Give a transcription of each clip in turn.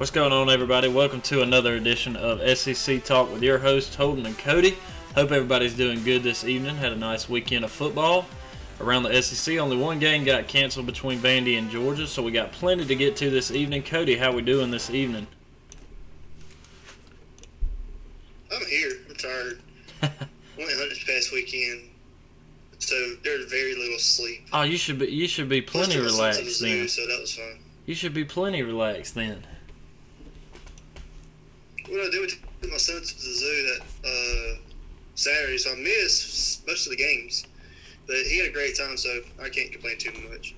What's going on, everybody? Welcome to another edition of SEC Talk with your hosts, Holden and Cody. Hope everybody's doing good this evening. Had a nice weekend of football around the SEC. Only one game got canceled between Vandy and Georgia, so we got plenty to get to this evening. Cody, how we doing this evening? I'm here. I'm tired. Went hunting this past weekend, so there's very little sleep. Oh, you should be plenty relaxed then. So that was fun. You should be plenty relaxed then. What I did with my son to the zoo that Saturday, so I missed most of the games, but he had a great time, so I can't complain too much.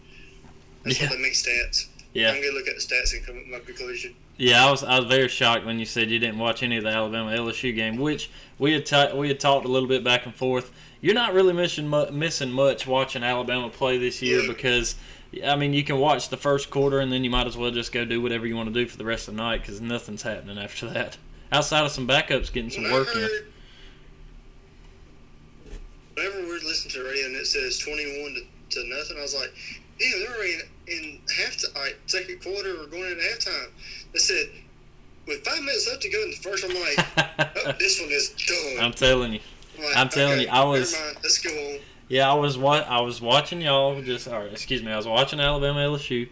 That's why they make stats. Yeah. I'm gonna look at the stats and come up with my conclusion. Yeah, I was very shocked when you said you didn't watch any of the Alabama LSU game, which we had talked a little bit back and forth. You're not really missing much watching Alabama play this year because, I mean, you can watch the first quarter and then you might as well just go do whatever you want to do for the rest of the night because nothing's happening after that. Outside of some backups getting some work in. Whenever we're listening to the radio and it says 21 to nothing, I was like, damn, they're already in second quarter or going into halftime. They said, with 5 minutes left to go in the first, I'm like, oh, this one is done. I'm telling you. I'm telling you, I was. Never mind, let's go on. Yeah, I was watching y'all. I was watching Alabama LSU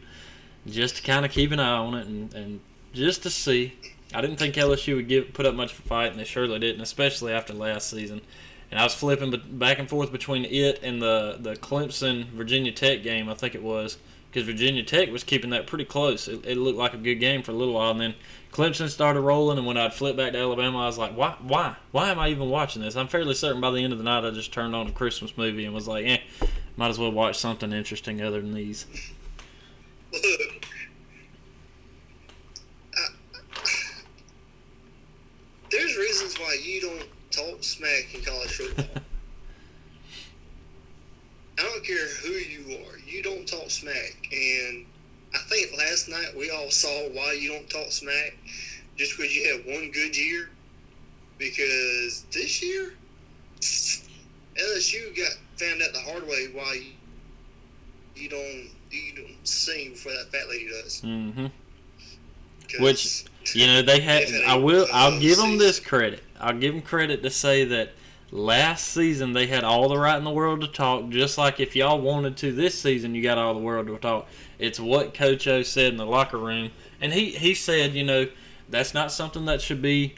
just to kind of keep an eye on it and just to see. I didn't think LSU would put up much of a fight, and they surely didn't, especially after last season. And I was flipping back and forth between it and the Clemson-Virginia Tech game, I think it was, because Virginia Tech was keeping that pretty close. It looked like a good game for a little while, and then Clemson started rolling, and when I'd flip back to Alabama, I was like, why am I even watching this? I'm fairly certain by the end of the night I just turned on a Christmas movie and was like, might as well watch something interesting other than these. Look, there's reasons why you don't talk smack in college football. I don't care who you are. You don't talk smack. And I think last night we all saw why you don't talk smack just because you had one good year. Because this year, LSU got found out the hard way why you don't sing before that fat lady does. Mm-hmm. Which, they had. I'll give them this credit. I'll give them credit to say that last season they had all the right in the world to talk, just like if y'all wanted to this season, you got all the world to talk. It's what Coach O said in the locker room. And he said, that's not something that should be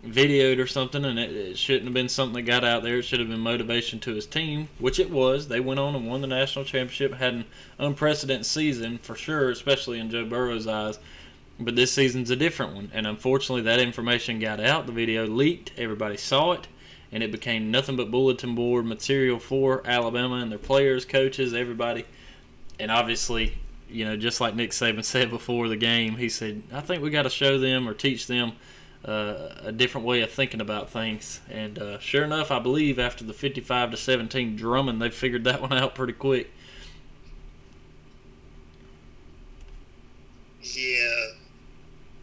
videoed or something, and it shouldn't have been something that got out there. It should have been motivation to his team, which it was. They went on and won the national championship, had an unprecedented season for sure, especially in Joe Burrow's eyes. But this season's a different one, and unfortunately that information got out. The video leaked. Everybody saw it. And it became nothing but bulletin board material for Alabama and their players, coaches, everybody. And obviously, just like Nick Saban said before the game, he said, I think we got to show them or teach them a different way of thinking about things. And sure enough, I believe after the 55-17 drumming, they figured that one out pretty quick. Yeah.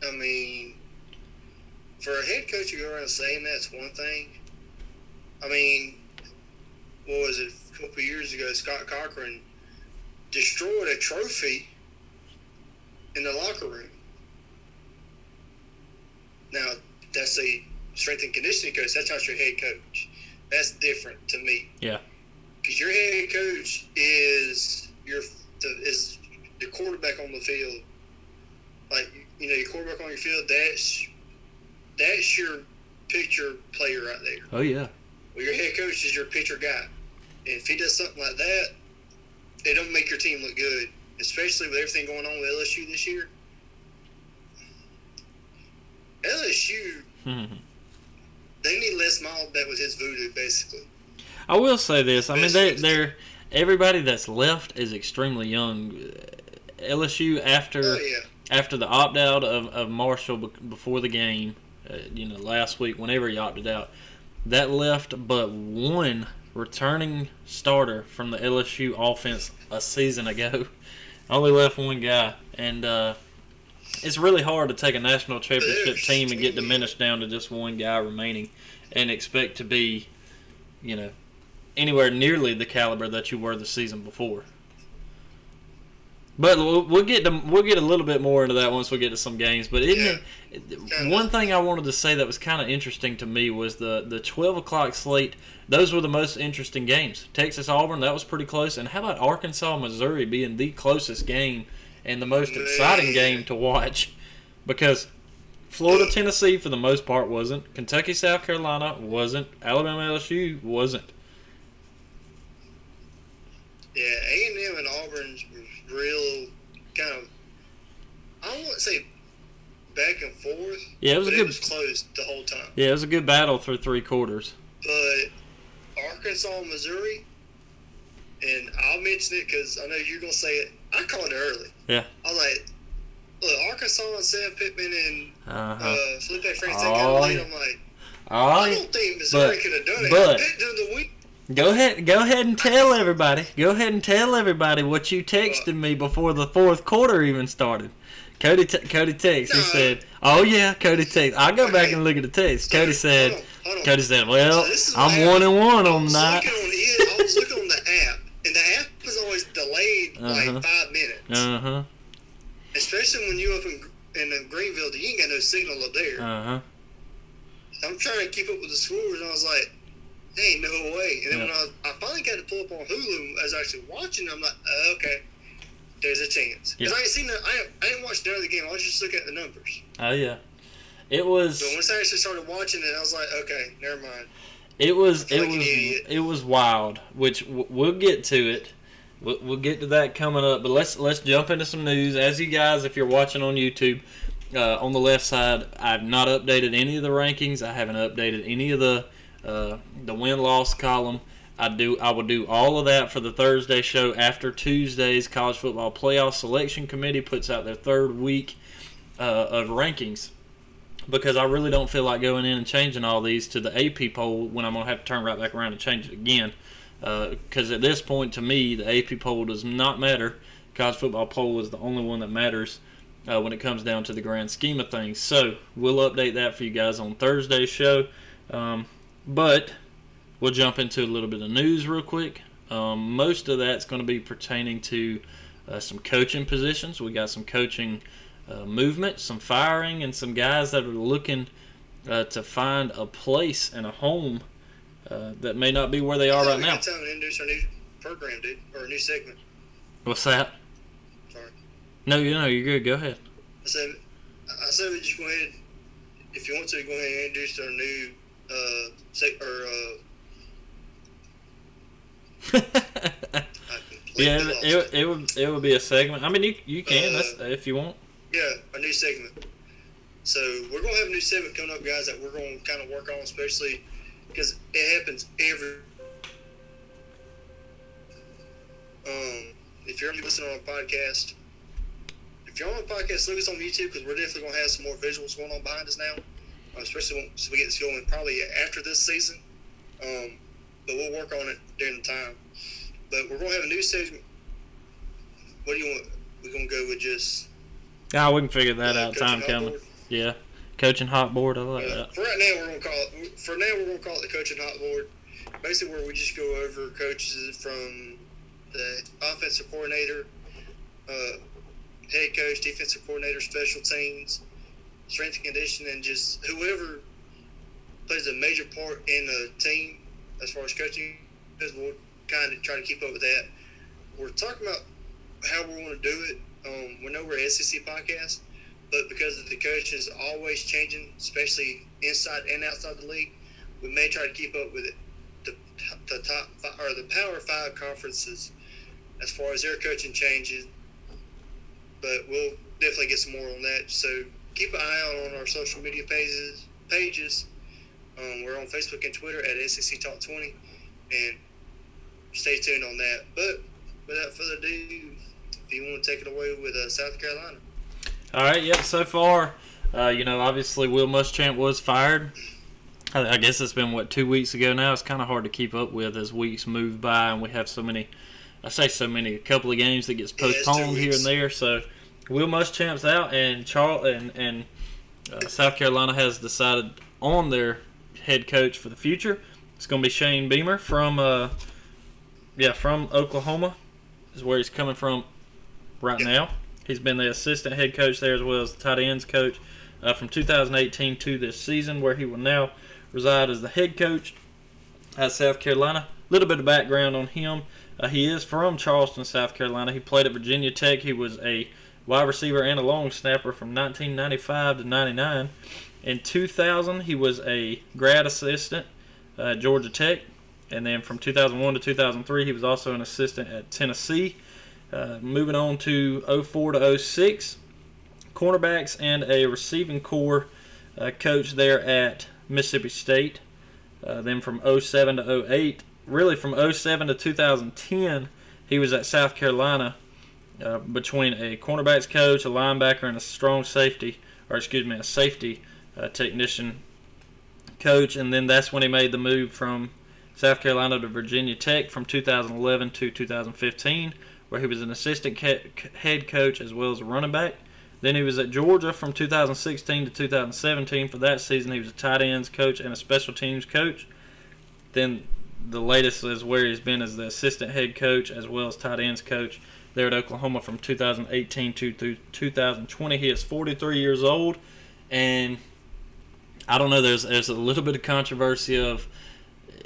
I mean, for a head coach to go around saying that's one thing. I mean, what was it, a couple of years ago, Scott Cochran destroyed a trophy in the locker room. Now, that's a strength and conditioning coach. That's not your head coach. That's different to me. Yeah. Because your head coach is the quarterback on the field. Like, your quarterback on your field, that's your picture player right there. Oh, yeah. Well, your head coach is your pitcher guy. And if he does something like that, it don't make your team look good, especially with everything going on with LSU this year. LSU, they need Les Miles back with his voodoo, basically. I will say this. I mean, they're everybody that's left is extremely young. LSU, after the opt-out of Marshall before the game, last week, whenever he opted out, that left but one returning starter from the LSU offense a season ago. Only left one guy. And it's really hard to take a national championship team and get diminished down to just one guy remaining and expect to be, anywhere nearly the caliber that you were the season before. But we'll get a little bit more into that once we get to some games. But one thing I wanted to say that was kind of interesting to me was the 12 o'clock slate. Those were the most interesting games. Texas Auburn, that was pretty close. And how about Arkansas Missouri being the closest game and the most exciting game to watch? Because Florida Tennessee for the most part wasn't. Kentucky South Carolina wasn't. Alabama LSU wasn't. Yeah, A&M and Auburn was real kind of, I wouldn't say back and forth. Yeah, it was close the whole time. Yeah, it was a good battle through three quarters. But Arkansas, Missouri, and I'll mention it because I know you're going to say it. I called it early. Yeah. I was like, look, Arkansas and Sam Pittman and Felipe Francis got the lead. I'm like, I don't think Missouri could have done it. But during the week. Go ahead and tell everybody. Go ahead and tell everybody what you texted me before the fourth quarter even started. Cody texted. He said, "Oh yeah, Cody texted." I'll go back and look at the text. Cody said, hold on. "Cody said, well, I'm 1-1 on the night." I was looking on the app, and the app was always delayed like 5 minutes. Especially when you up in Greenville, you ain't got no signal up there. I'm trying to keep up with the scores, and I was like, ain't no way. And then when I finally got to pull up on Hulu, I was actually watching, I'm like, okay, there's a chance. Because I didn't watch none of the game. I was just looking at the numbers. Oh, yeah. It was... So once I actually started watching it, I was like, okay, never mind. It was wild, which we'll get to it. We'll get to that coming up. But let's jump into some news. As you guys, if you're watching on YouTube, on the left side, I've not updated any of the rankings. I haven't updated any of the win-loss column. I will do all of that for the Thursday show after Tuesday's College Football Playoff Selection Committee puts out their third week of rankings, because I really don't feel like going in and changing all these to the AP poll when I'm going to have to turn right back around and change it again, because at this point, to me, the AP poll does not matter. College Football poll is the only one that matters when it comes down to the grand scheme of things. So we'll update that for you guys on Thursday's show. But we'll jump into a little bit of news real quick. Most of that's going to be pertaining to some coaching positions. We got some coaching movement, some firing, and some guys that are looking to find a place and a home that may not be where they are right now. Time to introduce our new program, dude, or a new segment. What's that? Sorry. No, you're good. Go ahead. I said we just go ahead, if you want to, go ahead and introduce our new yeah, it would be a segment. I mean, you can that's, if you want. Yeah, a new segment. So we're gonna have a new segment coming up, guys, that we're gonna kind of work on, especially because it happens every. If you're listening on a podcast, if you're on a podcast, look us on YouTube, because we're definitely gonna have some more visuals going on behind us now. Especially once we get this going, probably after this season. But we'll work on it during the time. But we're going to have a new segment. What do you want? We're going to go with just... we can figure that out. Time coming. Yeah. Coaching hot board. I like that. For right now, we're going to call it... For now, we're going to call it the coaching hot board. Basically, where we just go over coaches from the offensive coordinator, head coach, defensive coordinator, special teams, strength and conditioning, and just whoever plays a major part in the team as far as coaching, we'll kind of try to keep up with that. We're talking about how we want to do it. We know we're an SEC podcast, but because of the coaches always changing, especially inside and outside the league, we may try to keep up with it. The top five, or the Power 5 conferences as far as their coaching changes, but we'll definitely get some more on that. So keep an eye out on our social media pages. We're on Facebook and Twitter at SEC Talk 20, and stay tuned on that. But without further ado, if you want to take it away with South Carolina. All right, yep. So far, obviously Will Muschamp was fired. I guess it's been, 2 weeks ago now. It's kind of hard to keep up with as weeks move by, and we have so many, a couple of games that gets postponed here and there. So Will Muschamp's out, and South Carolina has decided on their head coach for the future. It's going to be Shane Beamer from Oklahoma is where he's coming from right now. He's been the assistant head coach there as well as the tight ends coach from 2018 to this season, where he will now reside as the head coach at South Carolina. A little bit of background on him. He is from Charleston, South Carolina. He played at Virginia Tech. He was a wide receiver and a long snapper from 1995 to 99. In 2000, he was a grad assistant at Georgia Tech. And then from 2001 to 2003, he was also an assistant at Tennessee. Moving on to 04 to 06, cornerbacks and a receiving corps coach there at Mississippi State. Then from 07 to 08, really from 07 to 2010, he was at South Carolina between a cornerbacks coach, a linebacker, and a a safety technician coach. And then that's when he made the move from South Carolina to Virginia Tech from 2011 to 2015, where he was an assistant head coach as well as a running back. Then he was at Georgia from 2016 to 2017. For that season, he was a tight ends coach and a special teams coach. Then the latest is where he's been as the assistant head coach as well as tight ends coach there at Oklahoma from 2018 to 2020. He is 43 years old, and I don't know, there's a little bit of controversy of,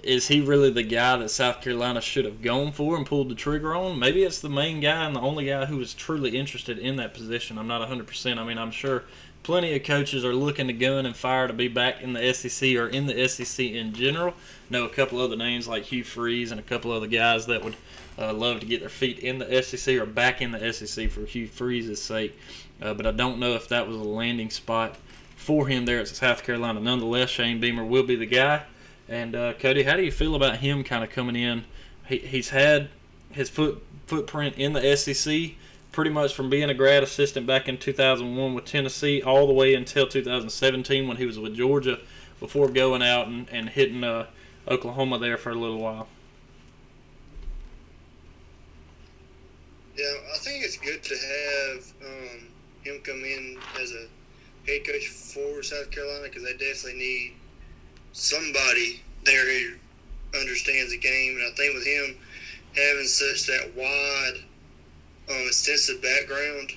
is he really the guy that South Carolina should have gone for and pulled the trigger on? Maybe it's the main guy and the only guy who was truly interested in that position. I'm not 100%. I mean, I'm sure plenty of coaches are looking to gun and fire to be back in the SEC or in the SEC in general. I know a couple other names like Hugh Freeze and a couple other guys that would love to get their feet in the SEC or back in the SEC for Hugh Freeze's sake. But I don't know if that was a landing spot for him there at South Carolina. Nonetheless, Shane Beamer will be the guy. And Cody, how do you feel about him kind of coming in? He's had his footprint in the SEC pretty much from being a grad assistant back in 2001 with Tennessee all the way until 2017 when he was with Georgia before going out and hitting Oklahoma there for a little while. Yeah, I think it's good to have him come in as a head coach for South Carolina, because they definitely need somebody there who understands the game. And I think with him having such that wide, extensive background,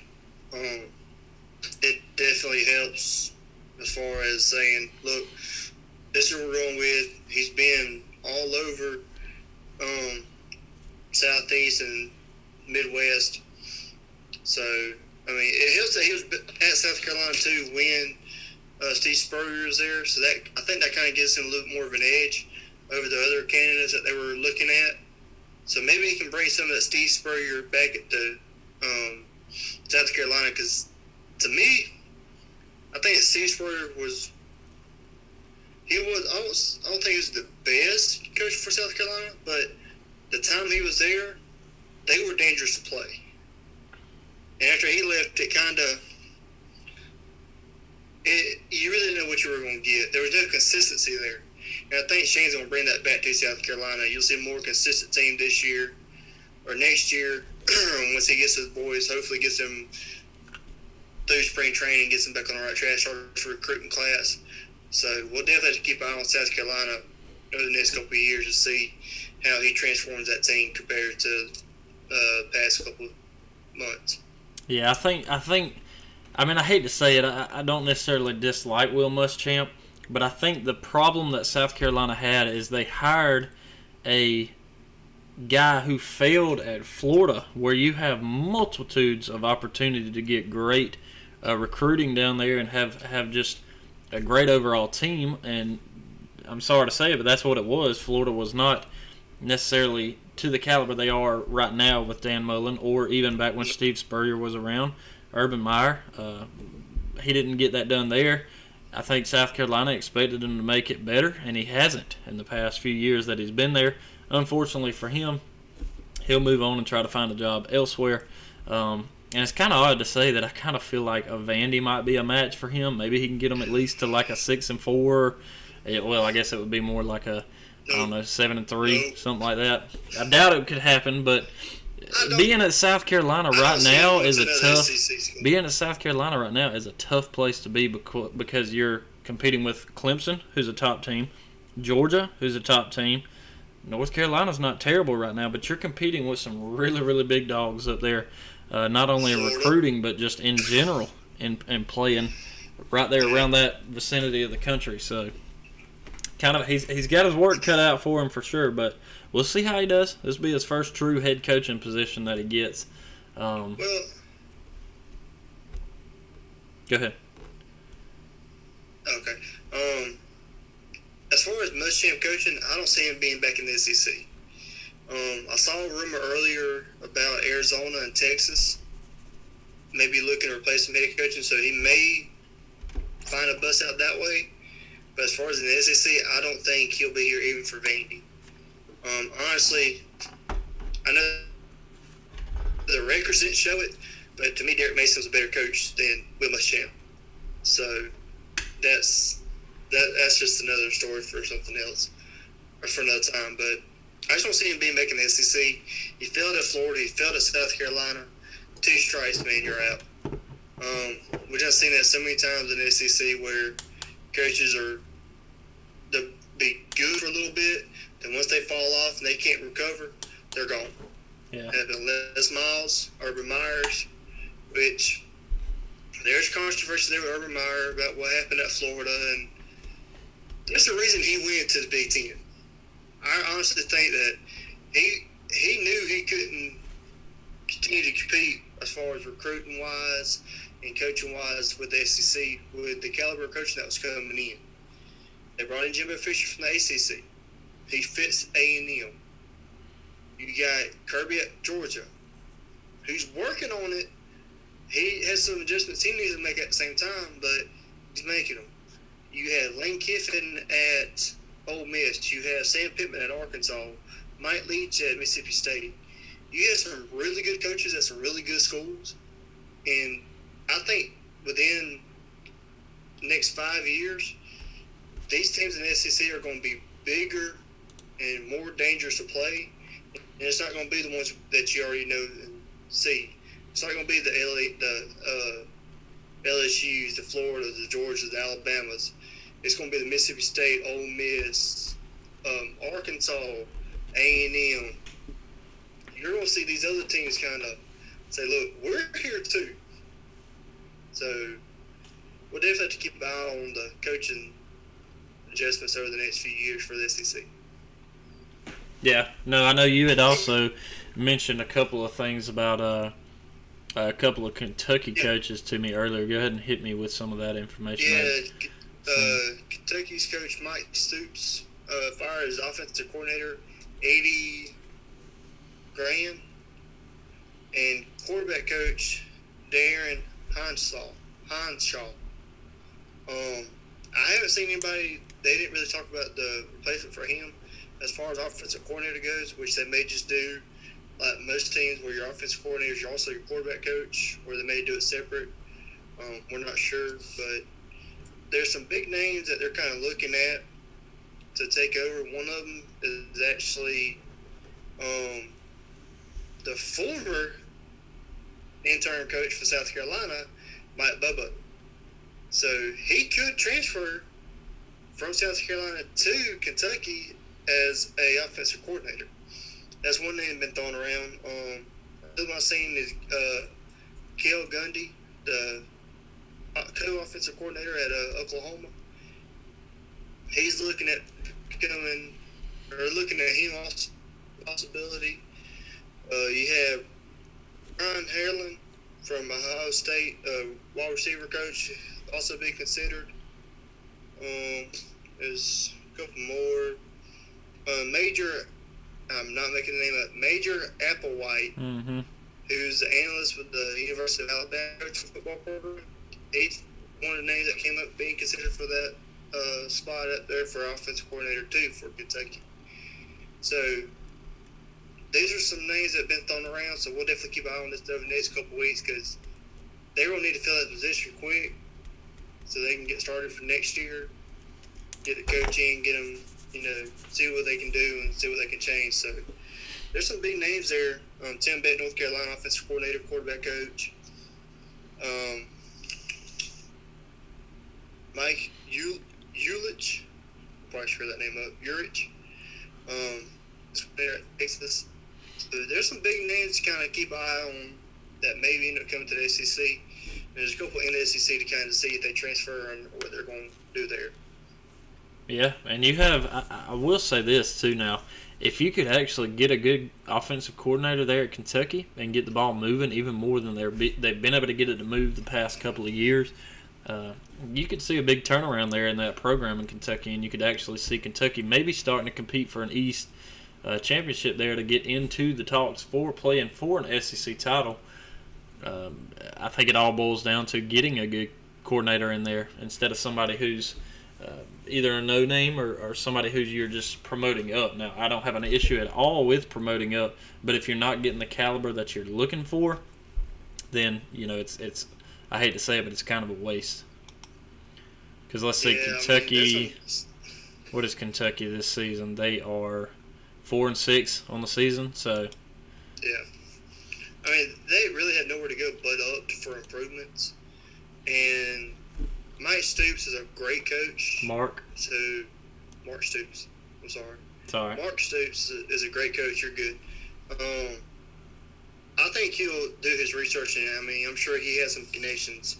it definitely helps as far as saying, look, this is what we're going with. He's been all over Southeast and Midwest. So, I mean, it helps that he was at South Carolina too when Steve Spurrier was there. So that, I think that kind of gives him a little more of an edge over the other candidates that they were looking at. So maybe he can bring some of that Steve Spurrier back to South Carolina, because to me, I think Steve Spurrier was. I don't think he was the best coach for South Carolina, but the time he was there, they were dangerous to play. And after he left, it kind of, you really didn't know what you were going to get. There was no consistency there. And I think Shane's going to bring that back to South Carolina. You'll see a more consistent team this year or next year once he gets his boys, hopefully gets them through spring training, gets them back on the right track, starts a recruiting class. So we'll definitely have to keep an eye on South Carolina over the next couple of years to see how he transforms that team compared to the past couple of months. Yeah, I think. I mean, I hate to say it. I don't necessarily dislike Will Muschamp, but I think the problem that South Carolina had is they hired a guy who failed at Florida, where you have multitudes of opportunity to get great recruiting down there and have just a great overall team. And I'm sorry to say it, but that's what it was. Florida was not necessarily to the caliber they are right now with Dan Mullen, or even back when Steve Spurrier was around. Urban Meyer, he didn't get that done there. I think South Carolina expected him to make it better, and he hasn't in the past few years that he's been there. Unfortunately for him, he'll move on and try to find a job elsewhere. And it's kind of odd to say that I kind of feel like a Vandy might be a match for him. Maybe he can get him at least to like a 6-4. Well, I guess it would be more like a, I don't know, 7-3, something like that. I doubt it could happen, but being at South Carolina right now is a tough. Being at South Carolina right now is a tough place to be because you're competing with Clemson, who's a top team, Georgia, who's a top team. North Carolina's not terrible right now, but you're competing with some really, really big dogs up there not only in Florida. recruiting but just in general and playing right there around that vicinity of the country. So kind of he's got his work cut out for him for sure, but we'll see how he does. This will be his first true head coaching position that he gets. Well, go ahead. Okay. As far as Muschamp coaching, I don't see him being back in the SEC. I saw a rumor earlier about Arizona and Texas maybe looking to replace some head coaching, so he may find a bus out that way. But as far as in the SEC, I don't think he'll be here even for Vandy. Honestly, I know the records didn't show it, but to me, Derek Mason's a better coach than Will Muschamp. So that's just another story for something else or for another time. But I just don't see him being back in the SEC. He failed at Florida. He failed at South Carolina. 2 strikes, man, you're out. We've just seen that so many times in the SEC where coaches are to be good for a little bit, and once they fall off and they can't recover, they're gone. Yeah. And Les Miles, Urban Meyers, which there's controversy there with Urban Meyer about what happened at Florida, and that's the reason he went to the Big Ten. I honestly think that he knew he couldn't continue to compete as far as recruiting wise and coaching wise with the SEC with the caliber of coaching that was coming in. They brought in Jimbo Fisher from the ACC. He fits A&M. You got Kirby at Georgia, who's working on it. He has some adjustments he needs to make at the same time, but he's making them. You have Lane Kiffin at Ole Miss. You have Sam Pittman at Arkansas. Mike Leach at Mississippi State. You have some really good coaches at some really good schools. And I think within the next 5 years, these teams in the SEC are going to be bigger and more dangerous to play. And it's not going to be the ones that you already know and see. It's not going to be the LSUs, the Floridas, the Georgias, the Alabamas. It's going to be the Mississippi State, Ole Miss, Arkansas, A&M. You're going to see these other teams kind of say, look, we're here too. So we'll definitely have to keep an eye on the coaching adjustments over the next few years for the SEC. Yeah. No, I know you had also mentioned a couple of things about a couple of Kentucky coaches to me earlier. Go ahead and hit me with some of that information. Yeah, Kentucky's coach Mike Stoops fired his offensive coordinator, 80 grand, and quarterback coach Darren Hinshaw. I haven't seen anybody. They didn't really talk about the replacement for him as far as offensive coordinator goes, which they may just do like most teams where your offensive coordinator is also your quarterback coach, or they may do it separate. We're not sure, but there's some big names that they're kind of looking at to take over. One of them is actually the former interim coach for South Carolina, Mike Bubba. So he could transfer from South Carolina to Kentucky as a offensive coordinator. That's one name been thrown around. The other one I've seen is Cale Gundy, the co-offensive coordinator at Oklahoma. He's looking at looking at him also possibility. You have Brian Harlan from Ohio State, wide receiver coach, also be considered. There's a couple more. I'm not making the name up. Major Applewhite, who's the analyst with the University of Alabama football program. He's one of the names that came up being considered for that spot up there for offensive coordinator too for Kentucky. So these are some names that have been thrown around. So we'll definitely keep an eye on this over the next couple of weeks because they're going to need to fill that position quick so they can get started for next year. Get the coach in, get them, see what they can do and see what they can change. So there's some big names there. Tim Beck, North Carolina offensive coordinator, quarterback coach. Mike Ulich, probably screw that name up. Urich, there at Texas. So there's some big names to kind of keep an eye on that maybe end up coming to the SEC. And there's a couple in the SEC to kind of see if they transfer and what they're going to do there. Yeah, and you have, I will say this too now, if you could actually get a good offensive coordinator there at Kentucky and get the ball moving even more than they've been able to get it to move the past couple of years, you could see a big turnaround there in that program in Kentucky, and you could actually see Kentucky maybe starting to compete for an East championship there to get into the talks for playing for an SEC title. I think it all boils down to getting a good coordinator in there instead of somebody who's either a no-name or somebody who you're just promoting up. Now, I don't have an issue at all with promoting up, but if you're not getting the caliber that you're looking for, then, it's I hate to say it, but it's kind of a waste. Because let's see, Kentucky, what is Kentucky this season? They are 4-6 on the season, so. Yeah. I mean, they really had nowhere to go but up for improvements. And Mike Stoops is a great coach. Mark Stoops. I'm sorry. Sorry. Mark Stoops is a great coach. You're good. I think he'll do his research, and I mean, I'm sure he has some connections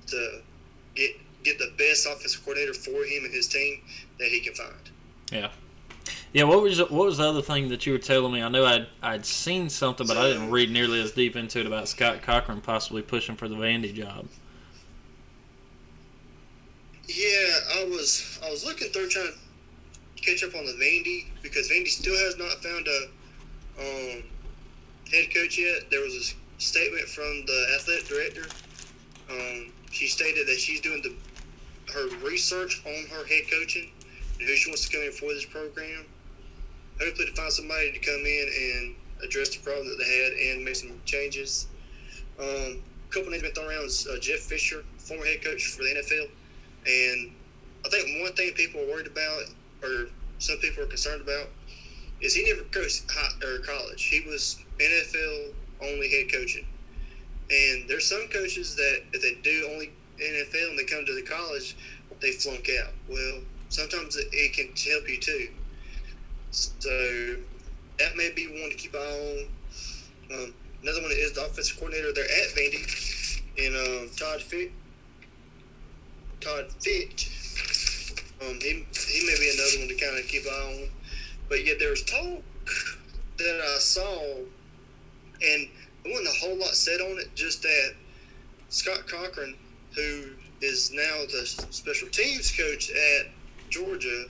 to get the best offensive coordinator for him and his team that he can find. Yeah. Yeah, what was the other thing that you were telling me? I know I'd seen something, but I didn't read nearly as deep into it about Scott Cochran possibly pushing for the Vandy job. Yeah, I was looking through trying to catch up on the Vandy because Vandy still has not found a head coach yet. There was a statement from the athletic director. She stated that she's doing her research on her head coaching and who she wants to come in for this program. Hopefully to find somebody to come in and address the problem that they had and make some changes. A couple names been thrown around is Jeff Fisher, former head coach for the NFL. And I think one thing people are worried about, or some people are concerned about, is he never coached college. He was NFL only head coaching. And there's some coaches that if they do only NFL and they come to the college, they flunk out. Well, sometimes it can help you too. So that may be one to keep an eye on. Another one is the offensive coordinator there at Vandy, and Todd Fitch. He may be another one to kind of keep an eye on. But yeah, there was talk that I saw, and there wasn't a whole lot said on it, just that Scott Cochran, who is now the special teams coach at Georgia,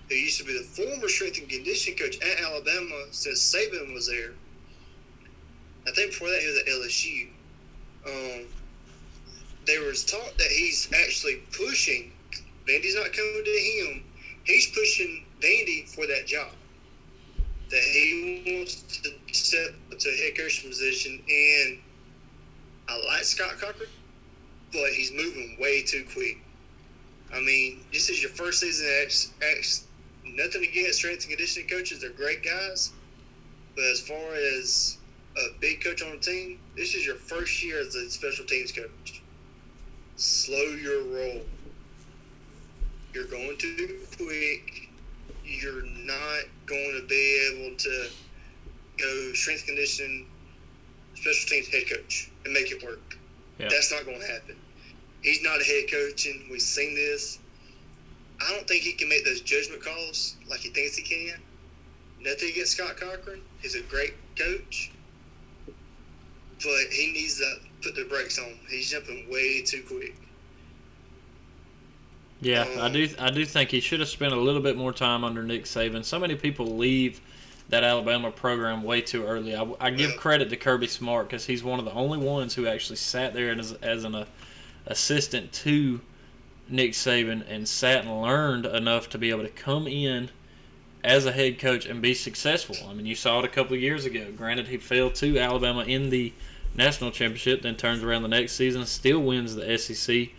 who used to be the former strength and conditioning coach at Alabama since Saban was there. I think before that he was at LSU. There was talk that he's actually pushing. Vandy's not coming to him. He's pushing Vandy for that job. That he wants to step to a head coaching position. And I like Scott Cochran, but he's moving way too quick. I mean, this is your first season. Nothing against strength and conditioning coaches. They're great guys. But as far as a big coach on the team, this is your first year as a special teams coach. Slow your roll. You're going too quick. You're not going to be able to go strength conditioning special teams head coach and make it work. Yeah. That's not going to happen. He's not a head coach, and we've seen this. I don't think he can make those judgment calls like he thinks he can. Nothing against Scott Cochran. He's a great coach, but he needs to put the brakes on. He's jumping way too quick. Yeah, I do think he should have spent a little bit more time under Nick Saban. So many people leave that Alabama program way too early. I give credit to Kirby Smart because he's one of the only ones who actually sat there as an assistant to Nick Saban and sat and learned enough to be able to come in as a head coach and be successful. I mean, you saw it a couple of years ago. Granted, he fell to Alabama in the national championship, then turns around the next season, still wins the SEC.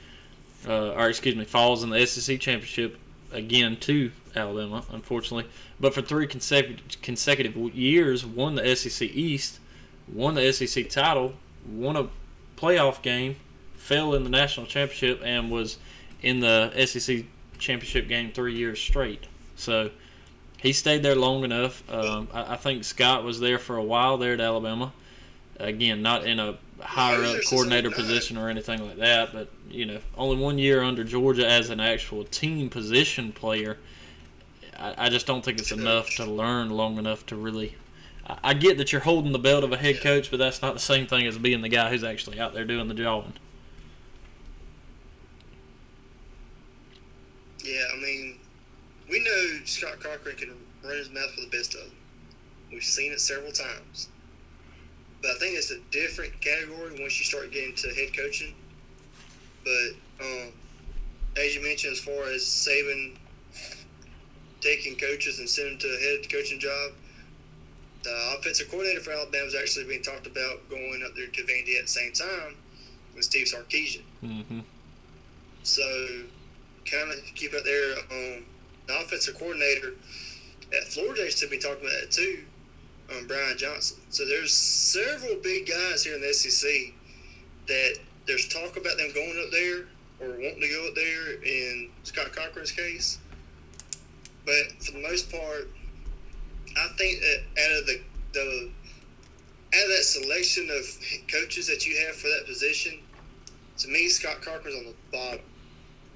Falls in the SEC championship again to Alabama, unfortunately. But for 3 consecutive years, won the SEC East, won the SEC title, won a playoff game, fell in the national championship, and was in the SEC championship game 3 years straight. So he stayed there long enough. I think Scott was there for a while there at Alabama. Again, not in a higher up coordinator position or anything like that, but only 1 year under Georgia as an actual team position player. I just don't think it's enough to learn long enough to really. I get that you're holding the belt of a head coach, but that's not the same thing as being the guy who's actually out there doing the jawing. Yeah, I mean, we know Scott Cochran can run his mouth for the best of them. We've seen it several times. But I think it's a different category once you start getting to head coaching. But as you mentioned, as far as Saban taking coaches and sending them to a head coaching job, the offensive coordinator for Alabama is actually being talked about going up there to Vandy at the same time with Steve Sarkisian. Mm-hmm. So, kind of keep out there. The offensive coordinator at Florida should be talking about that too, Brian Johnson. So there's several big guys here in the SEC that there's talk about them going up there or wanting to go up there in Scott Cochran's case. But for the most part, I think that out of that selection of coaches that you have for that position, to me, Scott Cochran's on the bottom.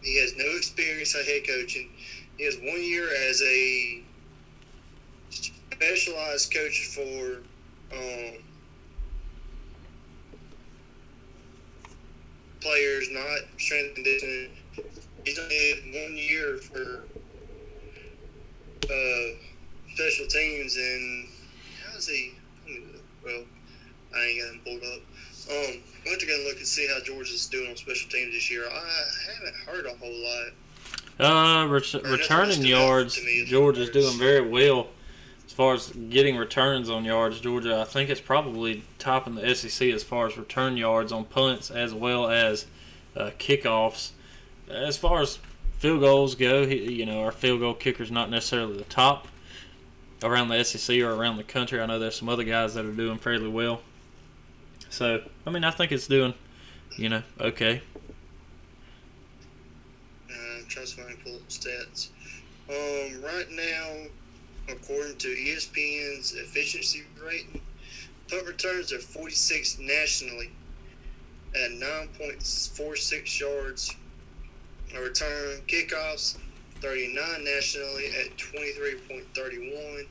He has no experience at head coaching. He has 1 year as a specialized coach for players, not strength and conditioning. He's only had 1 year for special teams, and how is he? Well, I ain't got him pulled up. We'll have to go and look and see how Georgia's doing on special teams this year. I haven't heard a whole lot. Returning yards, Georgia's doing very well. As far as getting returns on yards, Georgia, I think it's probably top in the SEC as far as return yards on punts as well as kickoffs. As far as field goals go, our field goal kicker's not necessarily the top around the SEC or around the country. I know there's some other guys that are doing fairly well. So, I mean, I think it's doing, okay. I'm trying to pull up stats. Right now, according to ESPN's efficiency rating, punt returns are 46 nationally at 9.46 yards a return. Kickoffs 39 nationally at 23.31.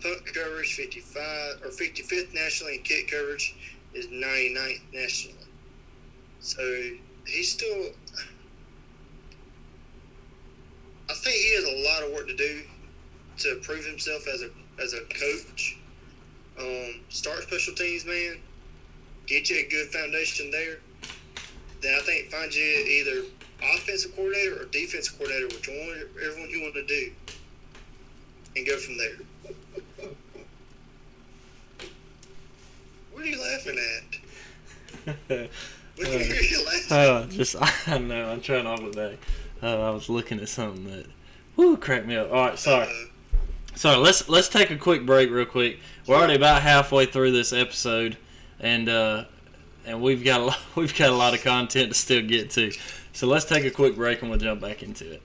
Punt coverage 55th nationally, and kick coverage is 99th nationally. So he's still. I think he has a lot of work to do to prove himself as a coach. Start special teams, man. Get you a good foundation there. Then I think find you either offensive coordinator or defensive coordinator, whichever one you want to do, and go from there. What are you laughing at? What are you laughing at? I know, I'm trying all day. I was looking at something that cracked me up. All right, sorry. So let's take a quick break real quick. We're already about halfway through this episode, and we've got a lot of content to still get to. So let's take a quick break and we'll jump back into it.